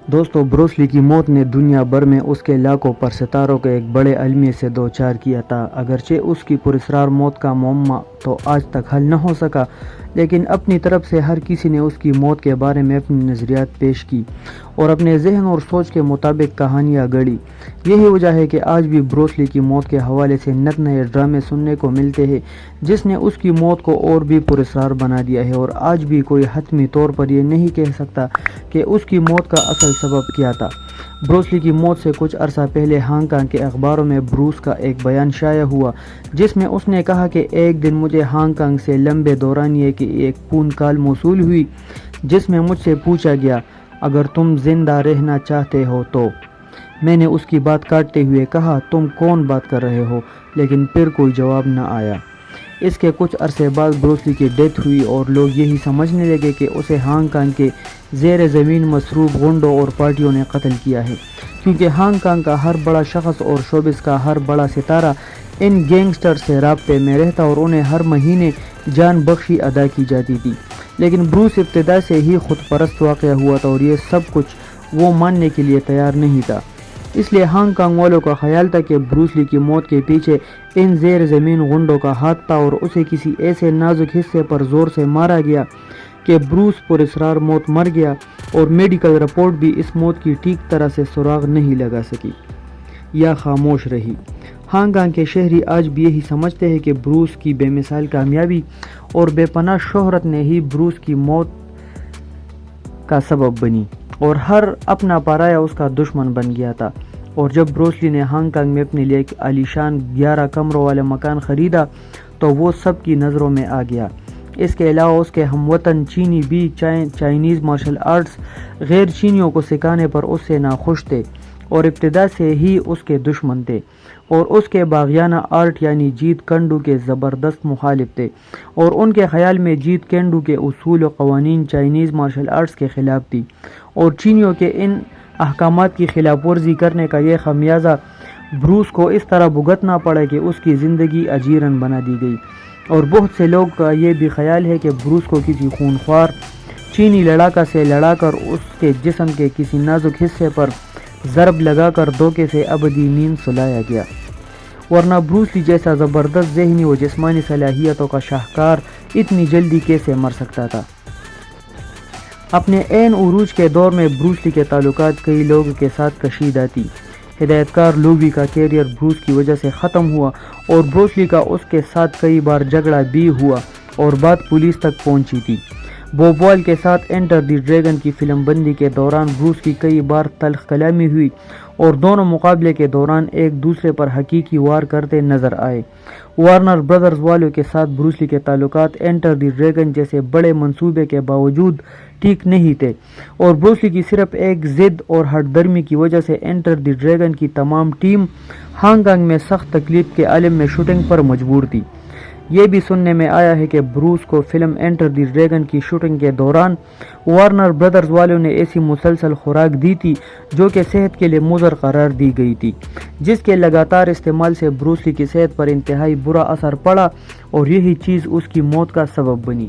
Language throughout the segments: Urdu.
دوستو، بروس لی کی موت نے دنیا بھر میں اس کے لاکھوں پر ستاروں کے ایک بڑے المیہ سے دوچار کیا تھا۔ اگرچہ اس کی پراسرار موت کا معمہ تو آج تک حل نہ ہو سکا، لیکن اپنی طرف سے ہر کسی نے اس کی موت کے بارے میں اپنی نظریات پیش کی اور اپنے ذہن اور سوچ کے مطابق کہانیاں گڑھی۔ یہی وجہ ہے کہ آج بھی بروس لی کی موت کے حوالے سے نت نئے ڈرامے سننے کو ملتے ہیں، جس نے اس کی موت کو اور بھی پراسرار بنا دیا ہے، اور آج بھی کوئی حتمی طور پر یہ نہیں کہہ سکتا کہ اس کی موت کا اصل سبب کیا تھا۔ بروس لی کی موت سے کچھ عرصہ پہلے ہانگ کانگ کے اخباروں میں بروس کا ایک بیان شائع ہوا، جس میں اس نے کہا کہ ایک دن مجھے ہانگ کانگ سے لمبے دورانیے کی ایک فون کال موصول ہوئی، جس میں مجھ سے پوچھا گیا، اگر تم زندہ رہنا چاہتے ہو تو؟ میں نے اس کی بات کاٹتے ہوئے کہا، تم کون بات کر رہے ہو؟ لیکن پھر کوئی جواب نہ آیا۔ اس کے کچھ عرصے بعد بروس لی کی ڈیتھ ہوئی اور لوگ یہی سمجھنے لگے کہ اسے ہانگ کانگ کے زیر زمین مصروف غنڈوں اور پارٹیوں نے قتل کیا ہے، کیونکہ ہانگ کانگ کا ہر بڑا شخص اور شوبز کا ہر بڑا ستارہ ان گینگسٹر سے رابطے میں رہتا اور انہیں ہر مہینے جان بخشی ادا کی جاتی تھی۔ لیکن بروس ابتدا سے ہی خود پرست واقع ہوا تھا اور یہ سب کچھ وہ ماننے کے لیے تیار نہیں تھا۔ اس لیے ہانگ کانگ والوں کا خیال تھا کہ بروس لی کی موت کے پیچھے ان زیر زمین غنڈوں کا ہاتھ تھا اور اسے کسی ایسے نازک حصے پر زور سے مارا گیا کہ بروس پراسرار موت مر گیا، اور میڈیکل رپورٹ بھی اس موت کی ٹھیک طرح سے سراغ نہیں لگا سکی یا خاموش رہی۔ ہانگ کانگ کے شہری آج بھی یہی سمجھتے ہیں کہ بروس کی بے مثال کامیابی اور بے پناہ شہرت نے ہی بروس کی موت کا سبب بنی، اور ہر اپنا پرایا اس کا دشمن بن گیا تھا۔ اور جب بروس لی نے ہانگ کانگ میں اپنے لیے ایک عالیشان 11 کمروں والا مکان خریدا تو وہ سب کی نظروں میں آ گیا۔ اس کے علاوہ اس کے ہم وطن چینی بھی چائنیز مارشل آرٹس غیر چینیوں کو سکھانے پر اس سے ناخوش تھے اور ابتدا سے ہی اس کے دشمن تھے، اور اس کے باغیانہ آرٹ یعنی جیت کنڈو کے زبردست مخالف تھے، اور ان کے خیال میں جیت کنڈو کے اصول و قوانین چائنیز مارشل آرٹس کے خلاف تھی، اور چینیوں کے ان احکامات کی خلاف ورزی کرنے کا یہ خمیازہ بروس کو اس طرح بھگتنا پڑا کہ اس کی زندگی اجیرن بنا دی گئی۔ اور بہت سے لوگ کا یہ بھی خیال ہے کہ بروس کو کسی خونخوار چینی لڑاکا سے لڑا کر اس کے جسم کے کسی نازک حصے پر ضرب لگا کر دھوکے سے ابدی نیند سلایا گیا، ورنہ بروس لی جیسا زبردست ذہنی و جسمانی صلاحیتوں کا شاہکار اتنی جلدی کیسے مر سکتا تھا؟ اپنے عین عروج کے دور میں بروس لی کے تعلقات کئی لوگوں کے ساتھ کشیدہ تھی۔ ہدایت کار لووی کا کیریئر بروس کی وجہ سے ختم ہوا، اور بروس لی کا اس کے ساتھ کئی بار جھگڑا بھی ہوا اور بات پولیس تک پہنچی تھی۔ بوب وال کے ساتھ انٹر دی ڈریگن کی فلم بندی کے دوران بروس کی کئی بار تلخ کلامی ہوئی، اور دونوں مقابلے کے دوران ایک دوسرے پر حقیقی وار کرتے نظر آئے۔ وارنر برادرز والوں کے ساتھ بروس لی کے تعلقات انٹر دی ڈریگن جیسے بڑے منصوبے کے باوجود ٹھیک نہیں تھے، اور بروس لی کی صرف ایک ضد اور ہٹ درمی کی وجہ سے انٹر دی ڈریگن کی تمام ٹیم ہانگ کانگ میں سخت تکلیف کے عالم میں شوٹنگ پر مجبور تھی۔ یہ بھی سننے میں آیا ہے کہ بروس کو فلم انٹر دی ڈریگن کی شوٹنگ کے دوران وارنر برادرز والوں نے ایسی مسلسل خوراک دی تھی جو کہ صحت کے لیے مضر قرار دی گئی تھی، جس کے لگاتار استعمال سے بروس لی کی صحت پر انتہائی برا اثر پڑا، اور یہی چیز اس کی موت کا سبب بنی۔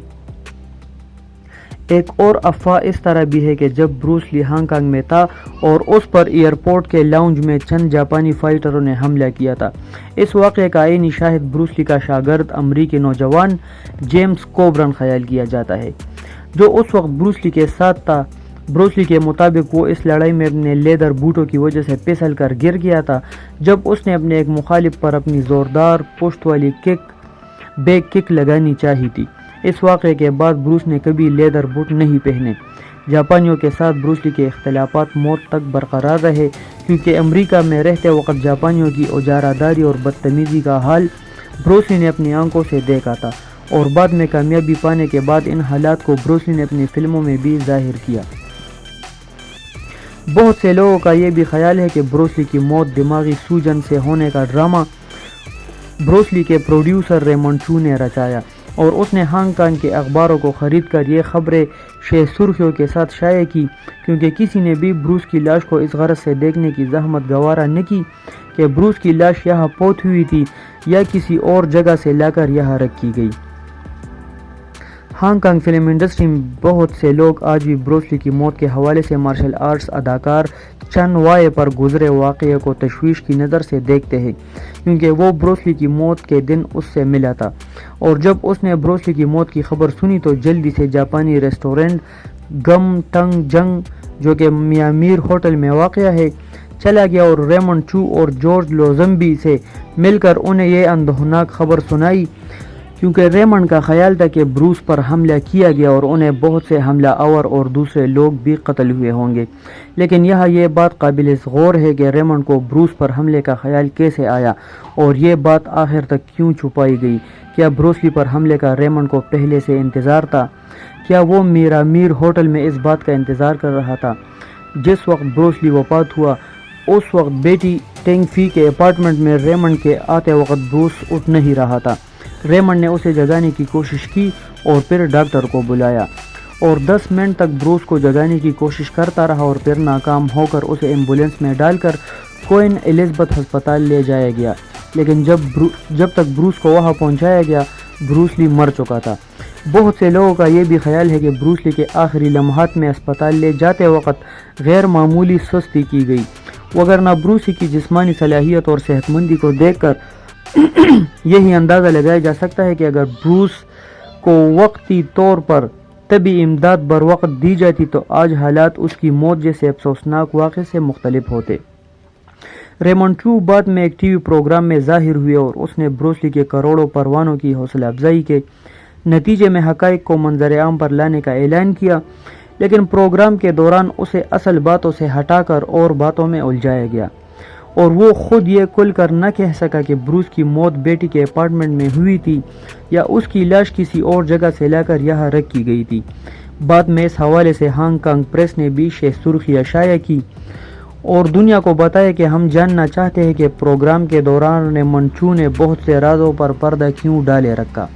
ایک اور افواہ اس طرح بھی ہے کہ جب بروس لی ہانگ کانگ میں تھا اور اس پر ایئرپورٹ کے لاؤنج میں چند جاپانی فائٹروں نے حملہ کیا تھا۔ اس واقعے کا عینی شاہد بروس لی کا شاگرد امریکی نوجوان جیمز کوبرن خیال کیا جاتا ہے، جو اس وقت بروس لی کے ساتھ تھا۔ بروس لی کے مطابق وہ اس لڑائی میں اپنے لیدر بوٹوں کی وجہ سے پھسل کر گر گیا تھا جب اس نے اپنے ایک مخالف پر اپنی زوردار پشت والی بیک کک لگانی چاہی تھی۔ اس واقعے کے بعد بروس نے کبھی لیدر بوٹ نہیں پہنے۔ جاپانیوں کے ساتھ بروس لی کے اختلافات موت تک برقرار رہے، کیونکہ امریکہ میں رہتے وقت جاپانیوں کی اجارہ داری اور بدتمیزی کا حال بروس لی نے اپنی آنکھوں سے دیکھا تھا، اور بعد میں کامیابی پانے کے بعد ان حالات کو بروس لی نے اپنی فلموں میں بھی ظاہر کیا۔ بہت سے لوگوں کا یہ بھی خیال ہے کہ بروس لی کی موت دماغی سوجن سے ہونے کا ڈرامہ بروس لی کے پروڈیوسر ریمنڈ چو نے رچایا، اور اس نے ہانگ کانگ کے اخباروں کو خرید کر یہ خبریں شہ سرخیوں کے ساتھ شائع کی، کیونکہ کسی نے بھی بروس کی لاش کو اس غرض سے دیکھنے کی زحمت گوارا نہ کی کہ بروس کی لاش یہاں فوت ہوئی تھی یا کسی اور جگہ سے لا کر یہاں رکھی گئی۔ ہانگ کانگ فلم انڈسٹری میں بہت سے لوگ آج بھی بروس لی کی موت کے حوالے سے مارشل آرٹس اداکار چن وائے پر گزرے واقعے کو تشویش کی نظر سے دیکھتے ہیں، کیونکہ وہ بروس لی کی موت کے دن اس سے ملا تھا، اور جب اس نے بروس لی کی موت کی خبر سنی تو جلدی سے جاپانی ریسٹورنٹ گم ٹنگ جنگ جو کہ میامیر ہوٹل میں واقع ہے چلا گیا اور ریمنڈ چو اور جارج لوزمبی سے مل کر انہیں یہ اندوہناک خبر سنائی، کیونکہ ریمنڈ کا خیال تھا کہ بروس پر حملہ کیا گیا اور انہیں بہت سے حملہ آور اور دوسرے لوگ بھی قتل ہوئے ہوں گے، لیکن یہاں یہ بات قابل غور ہے کہ ریمنڈ کو بروس پر حملے کا خیال کیسے آیا اور یہ بات آخر تک کیوں چھپائی گئی؟ کیا بروس لی پر حملے کا ریمنڈ کو پہلے سے انتظار تھا؟ کیا وہ میرامیر ہوٹل میں اس بات کا انتظار کر رہا تھا؟ جس وقت بروس لی وفات ہوا اس وقت بیٹی ٹینگ فی کے اپارٹمنٹ میں ریمنڈ کے آتے وقت بروس اٹھ نہیں رہا تھا۔ ریمنڈ نے اسے جگانے کی کوشش کی اور پھر ڈاکٹر کو بلایا اور 10 منٹ تک بروس کو جگانے کی کوشش کرتا رہا اور پھر ناکام ہو کر اسے ایمبولینس میں ڈال کر کوئن الزبتھ ہسپتال لے جایا گیا، لیکن جب تک بروس کو وہاں پہنچایا گیا بروس لی مر چکا تھا۔ بہت سے لوگوں کا یہ بھی خیال ہے کہ بروس لی کے آخری لمحات میں اسپتال لے جاتے وقت غیر معمولی سستی کی گئی، وگرنہ بروس لی کی جسمانی صلاحیت اور صحت مندی کو دیکھ کر یہی اندازہ لگایا جا سکتا ہے کہ اگر بروس کو وقتی طور پر طبی امداد بر وقت دی جاتی تو آج حالات اس کی موت جیسے افسوسناک واقعے سے مختلف ہوتے۔ ریمنڈ چو بعد میں ایک ٹی وی پروگرام میں ظاہر ہوئے اور اس نے بروس لی کے کروڑوں پروانوں کی حوصلہ افزائی کے نتیجے میں حقائق کو منظر عام پر لانے کا اعلان کیا، لیکن پروگرام کے دوران اسے اصل باتوں سے ہٹا کر اور باتوں میں الجھایا گیا اور وہ خود یہ کھل کر نہ کہہ سکا کہ بروس کی موت بیٹی کے اپارٹمنٹ میں ہوئی تھی یا اس کی لاش کسی اور جگہ سے لا کر یہاں رکھی گئی تھی۔ بعد میں اس حوالے سے ہانگ کانگ پریس نے بھی سرخیاں شائع کی اور دنیا کو بتایا کہ ہم جاننا چاہتے ہیں کہ پروگرام کے دوران ریمنڈ چو نے بہت سے رازوں پر پردہ کیوں ڈالے رکھا۔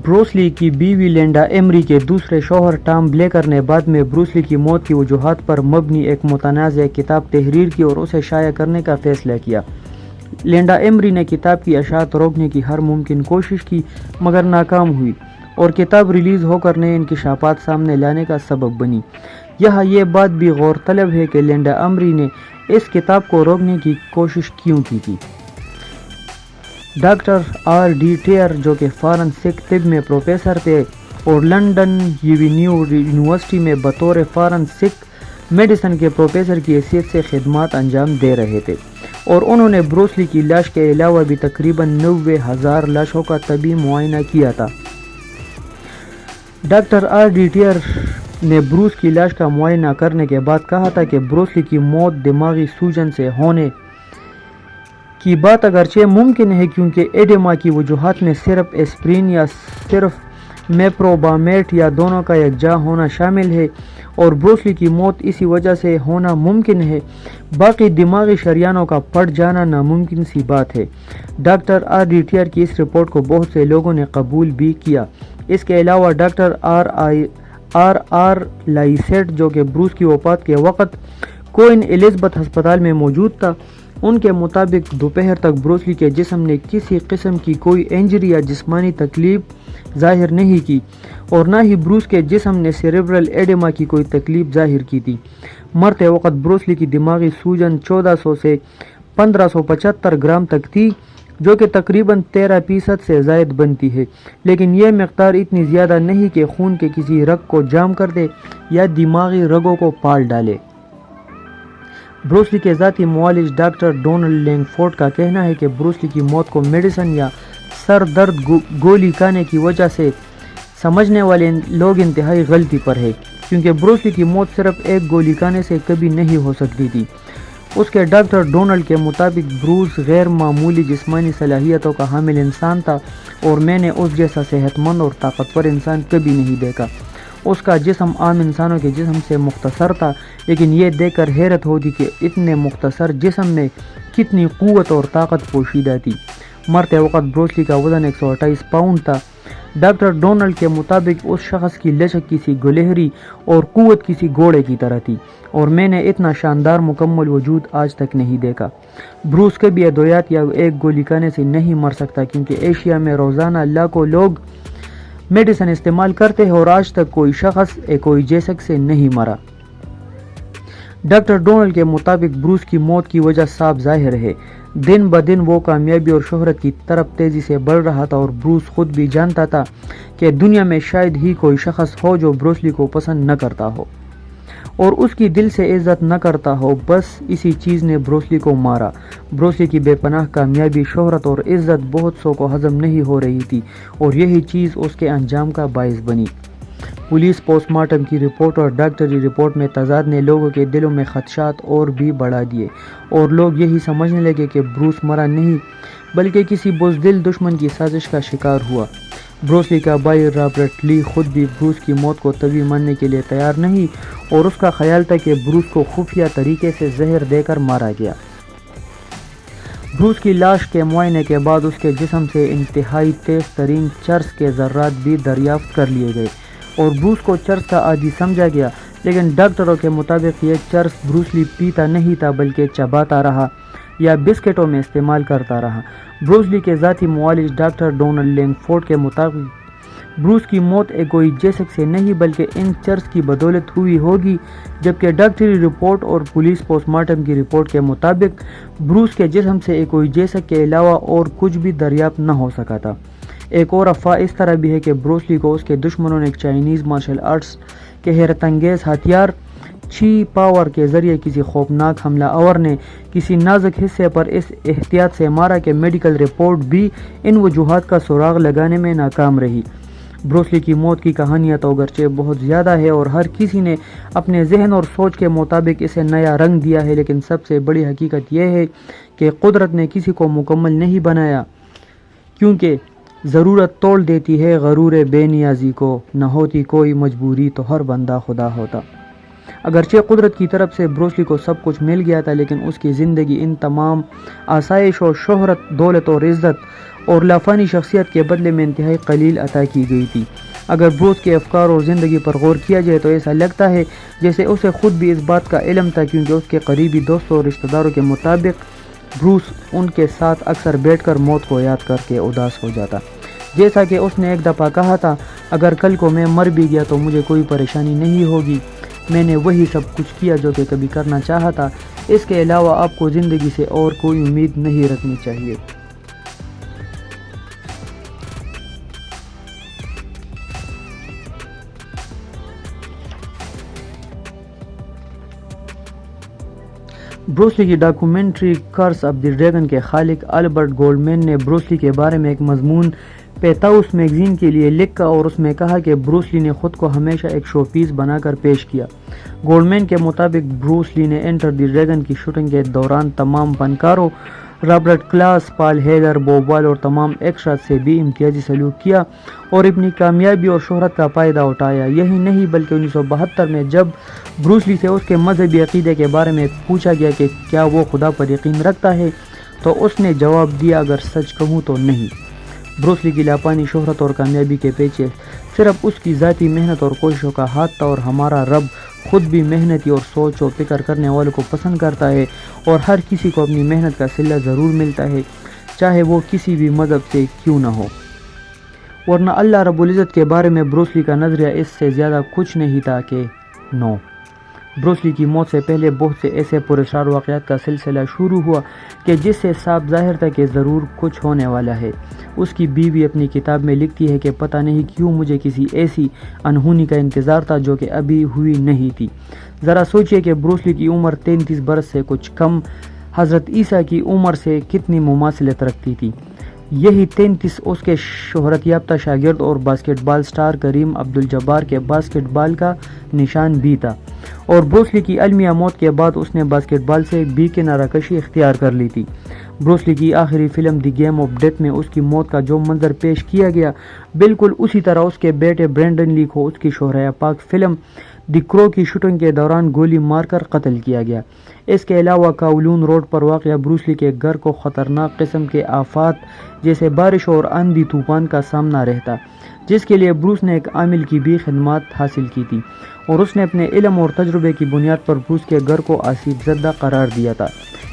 بروس لی کی بیوی لینڈا ایمری کے دوسرے شوہر ٹام بلیکر نے بعد میں بروس لی کی موت کی وجوہات پر مبنی ایک متنازع کتاب تحریر کی اور اسے شائع کرنے کا فیصلہ کیا۔ لینڈا ایمری نے کتاب کی اشاعت روکنے کی ہر ممکن کوشش کی مگر ناکام ہوئی اور کتاب ریلیز ہو کر نئے انکشافات سامنے لانے کا سبب بنی۔ یہاں یہ بات بھی غور طلب ہے کہ لینڈا ایمری نے اس کتاب کو روکنے کی کوشش کیوں کی تھی۔ ڈاکٹر آر ڈی ٹیئر جو کہ فارنسک طب میں پروفیسر تھے اور لنڈن یونیورسٹی میں بطور فارنسک میڈیسن کے پروفیسر کی حیثیت سے خدمات انجام دے رہے تھے، اور انہوں نے بروس لی کی لاش کے علاوہ بھی تقریباً 90,000 لاشوں کا طبی معائنہ کیا تھا۔ ڈاکٹر آر ڈی ٹیئر نے بروس کی لاش کا معائنہ کرنے کے بعد کہا تھا کہ بروس لی کی موت دماغی سوجن سے ہونے کی بات اگرچہ ممکن ہے کیونکہ ایڈیما کی وجوہات میں صرف ایسپرین یا صرف میپروبامیٹ یا دونوں کا یکجا ہونا شامل ہے اور بروس لی کی موت اسی وجہ سے ہونا ممکن ہے، باقی دماغی شریانوں کا پھٹ جانا ناممکن سی بات ہے۔ ڈاکٹر آر ڈی ٹیئر کی اس رپورٹ کو بہت سے لوگوں نے قبول بھی کیا۔ اس کے علاوہ ڈاکٹر آر لائسیٹ جو کہ بروس کی وفات کے وقت کوئن الزبتھ ہسپتال میں موجود تھا، ان کے مطابق دوپہر تک بروس لی کے جسم نے کسی قسم کی کوئی انجری یا جسمانی تکلیف ظاہر نہیں کی اور نہ ہی بروس کے جسم نے سیریبرل ایڈیما کی کوئی تکلیف ظاہر کی تھی۔ مرتے وقت بروس لی کی دماغی سوجن 1400 سے 1575 گرام تک تھی، جو کہ تقریباً 13% سے زائد بنتی ہے، لیکن یہ مقدار اتنی زیادہ نہیں کہ خون کے کسی رگ کو جام کر دے یا دماغی رگوں کو پال ڈالے۔ بروس لی کے ذاتی معالج ڈاکٹر ڈونلڈ لینگفورڈ کا کہنا ہے کہ بروس لی کی موت کو میڈیسن یا سر درد گولی کھانے کی وجہ سے سمجھنے والے لوگ انتہائی غلطی پر ہے، کیونکہ بروس لی کی موت صرف ایک گولی کھانے سے کبھی نہیں ہو سکتی تھی۔ اس کے ڈاکٹر ڈونلڈ کے مطابق بروس غیر معمولی جسمانی صلاحیتوں کا حامل انسان تھا اور میں نے اس جیسا صحت مند اور طاقتور انسان کبھی نہیں دیکھا۔ اس کا جسم عام انسانوں کے جسم سے مختصر تھا، لیکن یہ دیکھ کر حیرت ہوتی کہ اتنے مختصر جسم میں کتنی قوت اور طاقت پوشیدہ تھی۔ مرتے وقت بروس لی کا وزن 128 پاؤنڈ تھا۔ ڈاکٹر ڈونلڈ کے مطابق اس شخص کی لچک کسی گلہری اور قوت کسی گھوڑے کی طرح تھی، اور میں نے اتنا شاندار مکمل وجود آج تک نہیں دیکھا۔ بروس کبھی ادویات یا ایک گولی کھانے سے نہیں مر سکتا، کیونکہ ایشیا میں روزانہ لاکھوں لوگ میڈیسن استعمال کرتے ہیں اور آج تک کوئی شخص کوئی جیسک سے نہیں مرا۔ ڈاکٹر ڈونلڈ کے مطابق بروس کی موت کی وجہ صاف ظاہر ہے۔ دن بدن وہ کامیابی اور شہرت کی طرف تیزی سے بڑھ رہا تھا، اور بروس خود بھی جانتا تھا کہ دنیا میں شاید ہی کوئی شخص ہو جو بروس لی کو پسند نہ کرتا ہو اور اس کی دل سے عزت نہ کرتا ہو۔ بس اسی چیز نے بروس لی کو مارا۔ بروس لی کی بے پناہ کامیابی، شہرت اور عزت بہت سو کو ہضم نہیں ہو رہی تھی، اور یہی چیز اس کے انجام کا باعث بنی۔ پولیس پوسٹ مارٹم کی رپورٹ اور ڈاکٹری رپورٹ میں تضاد نے لوگوں کے دلوں میں خدشات اور بھی بڑھا دیے، اور لوگ یہی سمجھنے لگے کہ بروس مرا نہیں بلکہ کسی بزدل دشمن کی سازش کا شکار ہوا۔ بروس لی کا بھائی رابرٹ لی خود بھی بروس کی موت کو طبی ماننے کے لیے تیار نہیں، اور اس کا خیال تھا کہ بروس کو خفیہ طریقے سے زہر دے کر مارا گیا۔ بروس کی لاش کے معائنے کے بعد اس کے جسم سے انتہائی تیز ترین چرس کے ذرات بھی دریافت کر لیے گئے، اور بروس کو چرس کا عادی سمجھا گیا، لیکن ڈاکٹروں کے مطابق یہ چرس بروس لی پیتا نہیں تھا بلکہ چباتا رہا یا بسکٹوں میں استعمال کرتا رہا۔ بروس لی کے ذاتی معالج ڈاکٹر ڈونلڈ لینگفورڈ کے مطابق بروس کی موت کوئی جیسک سے نہیں بلکہ ان چرس کی بدولت ہوئی ہوگی، جبکہ ڈاکٹری رپورٹ اور پولیس پوسٹ مارٹم کی رپورٹ کے مطابق بروس کے جسم سے کوئی جیسک کے علاوہ اور کچھ بھی دریافت نہ ہو سکا تھا۔ ایک اور افواہ اس طرح بھی ہے کہ بروس لی کو اس کے دشمنوں نے چائنیز مارشل آرٹس کے حیرت انگیز ہتھیار چی پاور کے ذریعے کسی خوفناک حملہ آور نے کسی نازک حصے پر اس احتیاط سے مارا کہ میڈیکل رپورٹ بھی ان وجوہات کا سراغ لگانے میں ناکام رہی۔ بروس لی کی موت کی کہانیاں تو اگرچہ بہت زیادہ ہے اور ہر کسی نے اپنے ذہن اور سوچ کے مطابق اسے نیا رنگ دیا ہے، لیکن سب سے بڑی حقیقت یہ ہے کہ قدرت نے کسی کو مکمل نہیں بنایا، کیونکہ ضرورت توڑ دیتی ہے غرور بے نیازی کو، نہ ہوتی کوئی مجبوری تو ہر بندہ خدا ہوتا۔ اگرچہ قدرت کی طرف سے بروس لی کو سب کچھ مل گیا تھا، لیکن اس کی زندگی ان تمام آسائش اور شہرت، دولت اور عزت اور لافانی شخصیت کے بدلے میں انتہائی قلیل عطا کی گئی تھی۔ اگر بروس کے افکار اور زندگی پر غور کیا جائے تو ایسا لگتا ہے جیسے اسے خود بھی اس بات کا علم تھا، کیونکہ اس کے قریبی دوستوں اور رشتہ داروں کے مطابق بروس ان کے ساتھ اکثر بیٹھ کر موت کو یاد کر کے اداس ہو جاتا، جیسا کہ اس نے ایک دفعہ کہا تھا، اگر کل کو میں مر بھی گیا تو مجھے کوئی پریشانی نہیں ہوگی، میں نے وہی سب کچھ کیا جو کہ کبھی کرنا چاہا تھا، اس کے علاوہ آپ کو زندگی سے اور کوئی امید نہیں رکھنی چاہیے۔ بروس لی کی documentary curse of the dragon کے خالق البرٹ گولڈمین نے بروس لی کے بارے میں ایک مضمون پیتاؤس میگزین کے لیے لکھا اور اس میں کہا کہ بروس لی نے خود کو ہمیشہ ایک شو پیس بنا کر پیش کیا۔ گولڈمین کے مطابق بروس لی نے انٹر دی ڈریگن کی شوٹنگ کے دوران تمام فنکاروں رابرٹ کلاس، پال ہیلر، بوب وال اور تمام ایکسٹراز سے بھی امتیازی سلوک کیا اور اپنی کامیابی اور شہرت کا فائدہ اٹھایا۔ یہی نہیں بلکہ 1972 میں جب بروس لی سے اس کے مذہبی عقیدے کے بارے میں پوچھا گیا کہ کیا وہ خدا پر یقین رکھتا ہے تو اس نے جواب دیا، اگر سچ کہوں تو نہیں۔ بروس لی کی لاپانی شہرت اور کامیابی کے پیچھے صرف اس کی ذاتی محنت اور کوششوں کا ہاتھ تھا، اور ہمارا رب خود بھی محنتی اور سوچ و فکر کرنے والوں کو پسند کرتا ہے، اور ہر کسی کو اپنی محنت کا صلہ ضرور ملتا ہے، چاہے وہ کسی بھی مذہب سے کیوں نہ ہو۔ ورنہ اللہ رب العزت کے بارے میں بروس لی کا نظریہ اس سے زیادہ کچھ نہیں تھا کہ نو۔ بروس لی کی موت سے پہلے بہت سے ایسے پراسرار واقعات کا سلسلہ شروع ہوا کہ جس سے صاف ظاہر تھا کہ ضرور کچھ ہونے والا ہے۔ اس کی بیوی اپنی کتاب میں لکھتی ہے کہ پتہ نہیں کیوں مجھے کسی ایسی انہونی کا انتظار تھا جو کہ ابھی ہوئی نہیں تھی۔ ذرا سوچئے کہ بروس لی کی عمر 33 برس سے کچھ کم حضرت عیسیٰ کی عمر سے کتنی مماثلت رکھتی تھی۔ یہی 33 اس کے شہرت یافتہ شاگرد اور باسکٹ بال سٹار کریم عبد الجبار کے باسکٹ بال کا نشان بھی تھا، اور بروس لی کی المیہ موت کے بعد اس نے باسکٹ بال سے بھی کنارہ کشی اختیار کر لی تھی۔ بروس لی کی آخری film the game of death میں اس کی موت کا جو منظر پیش کیا گیا، بالکل اسی طرح اس کے بیٹے برینڈن لی کو اس کی شہرہ پاک فلم دی کرو کی شوٹنگ کے دوران گولی مار کر قتل کیا گیا۔ اس کے علاوہ کاولون روڈ پر واقع بروس لی کے گھر کو خطرناک قسم کے آفات جیسے بارش اور آندھی طوفان کا سامنا رہتا، جس کے لیے بروس نے ایک عامل کی بھی خدمات حاصل کی تھی، اور اس نے اپنے علم اور تجربے کی بنیاد پر بروس کے گھر کو آسیب زدہ قرار دیا تھا۔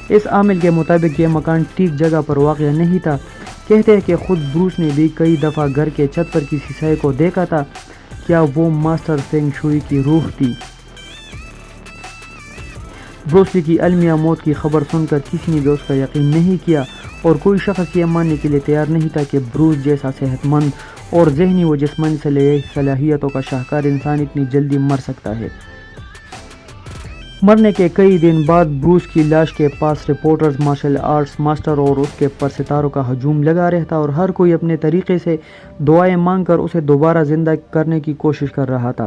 اس عامل کے مطابق یہ مکان ٹھیک جگہ پر واقع نہیں تھا۔ کہتے ہیں کہ خود بروس نے بھی کئی دفعہ گھر کے چھت پر کسی سائے کو دیکھا تھا۔ کیا وہ ماسٹر فینگ شوئی کی روح تھی؟ بروس لی کی المیہ موت کی خبر سن کر کسی نے بھی اس کا یقین نہیں کیا، اور کوئی شخص یہ ماننے کے لیے تیار نہیں تھا کہ بروس جیسا صحت مند اور ذہنی و جسمانی صلاحیتوں کا شاہکار انسان اتنی جلدی مر سکتا ہے۔ مرنے کے کئی دن بعد بروس کی لاش کے پاس رپورٹرز، مارشل آرٹس ماسٹر اور اس کے پرستاروں کا ہجوم لگا رہتا، اور ہر کوئی اپنے طریقے سے دعائیں مانگ کر اسے دوبارہ زندہ کرنے کی کوشش کر رہا تھا۔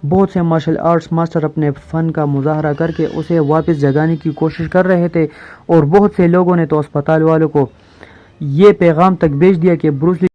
بہت سے مارشل آرٹس ماسٹر اپنے فن کا مظاہرہ کر کے اسے واپس جگانے کی کوشش کر رہے تھے، اور بہت سے لوگوں نے تو اسپتال والوں کو یہ پیغام تک بھیج دیا کہ بروس لی